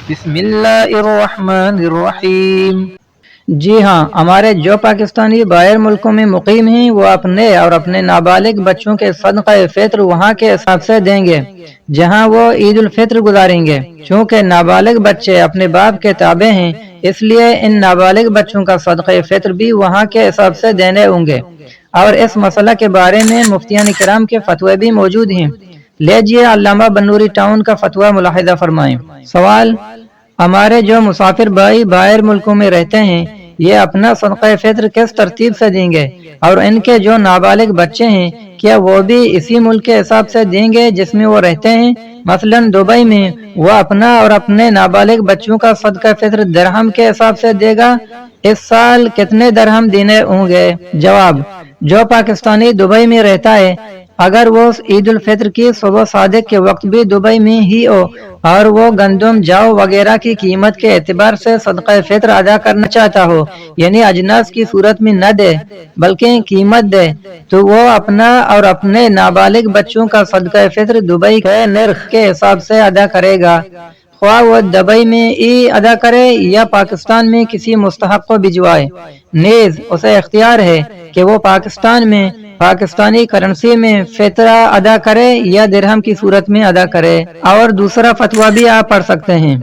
بسم اللہ الرحمن الرحیم۔ جی ہاں، ہمارے جو پاکستانی باہر ملکوں میں مقیم ہیں وہ اپنے اور اپنے نابالغ بچوں کے صدقہ فطر وہاں کے حساب سے دیں گے جہاں وہ عید الفطر گزاریں گے۔ چونکہ نابالغ بچے اپنے باپ کے تابع ہیں، اس لیے ان نابالغ بچوں کا صدقہ فطر بھی وہاں کے حساب سے دینے ہوں گے۔ اور اس مسئلہ کے بارے میں مفتیان کرام کے فتوے بھی موجود ہیں۔ لیجیے علامہ بنوری ٹاؤن کا فتویٰ ملاحظہ فرمائیں۔ سوال: ہمارے جو مسافر بھائی باہر ملکوں میں رہتے ہیں، یہ اپنا صدقہ فطر کس ترتیب سے دیں گے؟ اور ان کے جو نابالغ بچے ہیں، کیا وہ بھی اسی ملک کے حساب سے دیں گے جس میں وہ رہتے ہیں؟ مثلا دبئی میں وہ اپنا اور اپنے نابالغ بچوں کا صدقہ فطر درہم کے حساب سے دے گا۔ اس سال کتنے درہم دینے ہوں گے؟ جواب: جو پاکستانی دبئی میں رہتا ہے، اگر وہ عید الفطر کی صبح صادق کے وقت بھی دبئی میں ہی ہو اور وہ گندم، جو وغیرہ کی قیمت کے اعتبار سے صدقہ فطر ادا کرنا چاہتا ہو، یعنی اجناس کی صورت میں نہ دے بلکہ قیمت دے، تو وہ اپنا اور اپنے نابالغ بچوں کا صدقہ فطر دبئی کے نرخ کے حساب سے ادا کرے گا، خواہ وہ دبئی میں ہی ادا کرے یا پاکستان میں کسی مستحق کو بھجوائے۔ نیز اسے اختیار ہے کہ وہ پاکستان میں پاکستانی کرنسی میں فطرہ ادا کرے یا درہم کی صورت میں ادا کرے۔ اور دوسرا فتویٰ بھی آپ پڑھ سکتے ہیں۔